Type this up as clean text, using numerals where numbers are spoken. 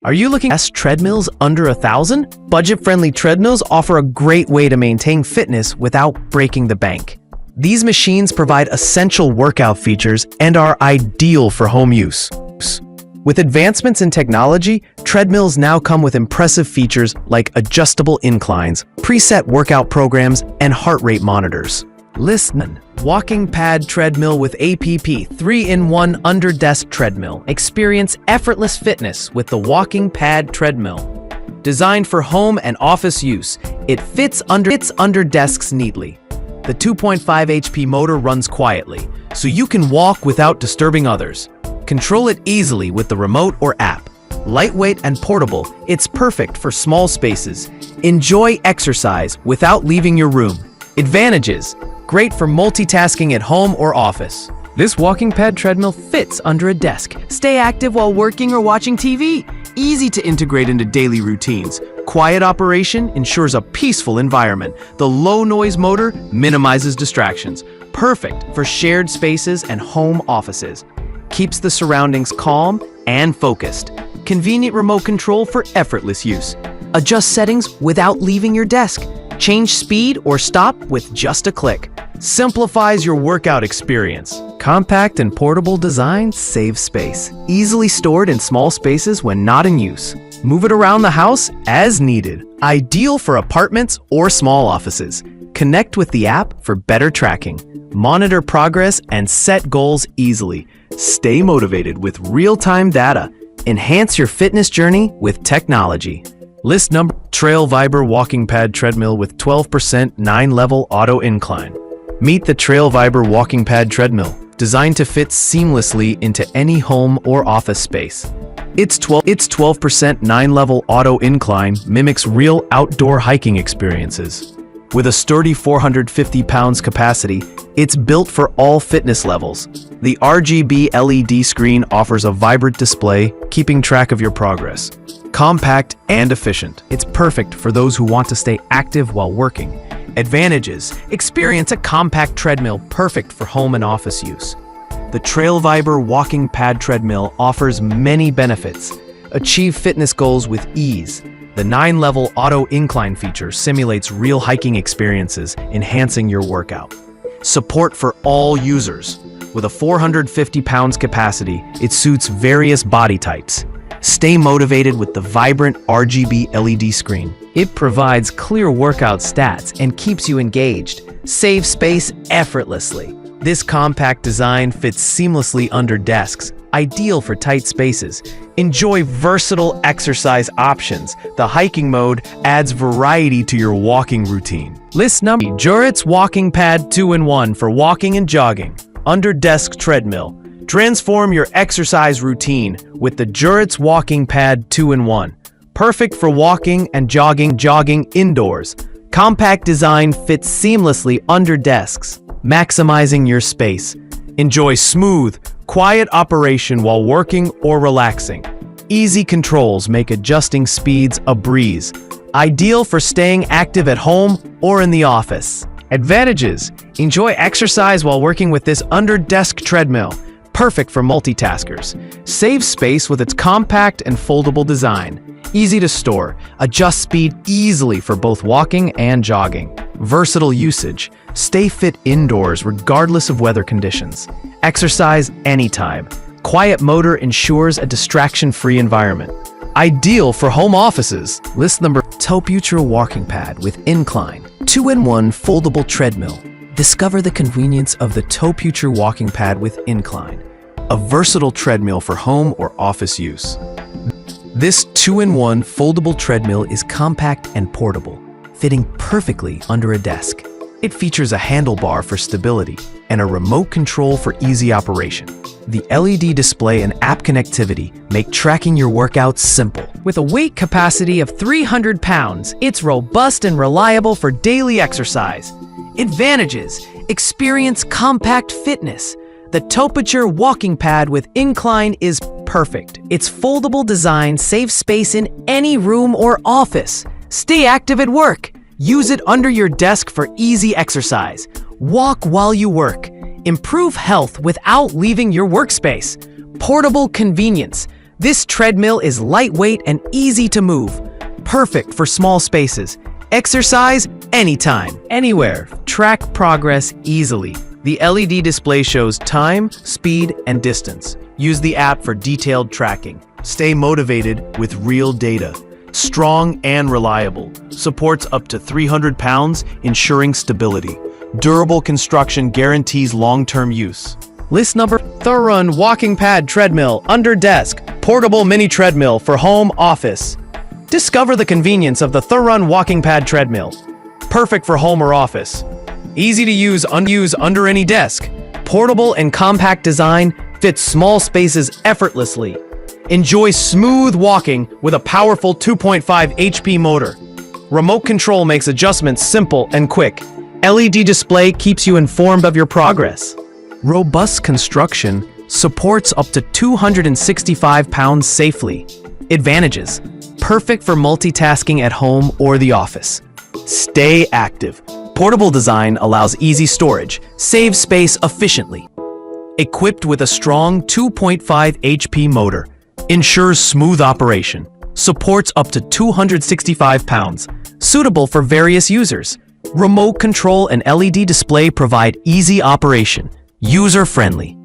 Are you looking at treadmills under 1,000? Budget-friendly treadmills offer a great way to maintain fitness without breaking the bank. These machines provide essential workout features and are ideal for home use. With advancements in technology, treadmills now come with impressive features like adjustable inclines, preset workout programs, and heart rate monitors. Listen. Walking pad treadmill with APP 3-in-1 under desk treadmill. Experience effortless fitness with the walking pad treadmill. Designed for home and office use, it fits under desks neatly. The 2.5 HP motor runs quietly, so you can walk without disturbing others. Control it easily with the remote or app. Lightweight and portable, it's perfect for small spaces. Enjoy exercise without leaving your room. Advantages: great for multitasking at home or office. This walking pad treadmill fits under a desk. Stay active while working or watching TV. Easy to integrate into daily routines. Quiet operation ensures a peaceful environment. The low noise motor minimizes distractions. Perfect for shared spaces and home offices. Keeps the surroundings calm and focused. Convenient remote control for effortless use. Adjust settings without leaving your desk. Change speed or stop with just a click. Simplifies your workout experience. Compact and portable design saves space. Easily stored in small spaces when not in use. Move it around the house as needed. Ideal for apartments or small offices. Connect with the app for better tracking. Monitor progress and set goals easily. Stay motivated with real-time data. Enhance your fitness journey with technology. List number: Trail Viber walking pad treadmill with 12% 9-level auto incline. Meet the Trail Viber walking pad treadmill, designed to fit seamlessly into any home or office space. Its 12% 9-level auto incline mimics real outdoor hiking experiences. With a sturdy 450 pounds capacity, it's built for all fitness levels. The RGB LED screen offers a vibrant display, keeping track of your progress. Compact and efficient, it's perfect for those who want to stay active while working. Advantages: experience a compact treadmill perfect for home and office use. The Trail Viber walking pad treadmill offers many benefits. Achieve fitness goals with ease. The 9-level auto incline feature simulates real hiking experiences, enhancing your workout. Support for all users. With a 450 pounds capacity, it suits various body types. Stay motivated with the vibrant RGB LED screen. It provides clear workout stats and keeps you engaged. Save space effortlessly. This compact design fits seamlessly under desks, ideal for tight spaces. Enjoy versatile exercise options. The hiking mode adds variety to your walking routine. List number: Juritz walking pad 2-in-1 for walking and jogging. Under desk treadmill. Transform your exercise routine with the Juritz walking pad 2-in-1. Perfect for walking and jogging indoors. Compact design fits seamlessly under desks, maximizing your space. Enjoy smooth, quiet operation while working or relaxing. Easy controls make adjusting speeds a breeze. Ideal for staying active at home or in the office. Advantages: enjoy exercise while working with this under-desk treadmill. Perfect for multitaskers. Save space with its compact and foldable design. Easy to store. Adjust speed easily for both walking and jogging. Versatile usage. Stay fit indoors regardless of weather conditions. Exercise anytime. Quiet motor ensures a distraction-free environment. Ideal for home offices. List number: Toputra walking pad with incline. 2-in-1 foldable treadmill. Discover the convenience of the Toputra walking pad with incline. A versatile treadmill for home or office use. This 2-in-1 foldable treadmill is compact and portable, fitting perfectly under a desk. It features a handlebar for stability and a remote control for easy operation. The LED display and app connectivity make tracking your workouts simple. With a weight capacity of 300 pounds, it's robust and reliable for daily exercise. Advantages: experience compact fitness. The Toputra walking pad with incline is perfect. Its foldable design saves space in any room or office. Stay active at work. Use it under your desk for easy exercise. Walk while you work. Improve health without leaving your workspace. Portable convenience. This treadmill is lightweight and easy to move, perfect for small spaces. Exercise anytime, anywhere. Track progress easily. The LED display shows time, speed, and distance. Use the app for detailed tracking. Stay motivated with real data. Strong and reliable. Supports up to 300 pounds, ensuring stability. Durable construction guarantees long-term use. List number: Thurun Walking Pad Treadmill Under Desk Portable Mini Treadmill for Home Office. Discover the convenience of the Thurun Walking Pad Treadmill. Perfect for home or office. Easy to use under any desk. Portable and compact design fits small spaces effortlessly. Enjoy smooth walking with a powerful 2.5 HP motor. Remote control makes adjustments simple and quick. LED display keeps you informed of your progress. Robust construction supports up to 265 pounds safely. Advantages: perfect for multitasking at home or the office. Stay active. Portable design allows easy storage, saves space efficiently. Equipped with a strong 2.5 HP motor, ensures smooth operation. Supports up to 265 pounds. Suitable for various users. Remote control and LED display provide easy operation. User-friendly.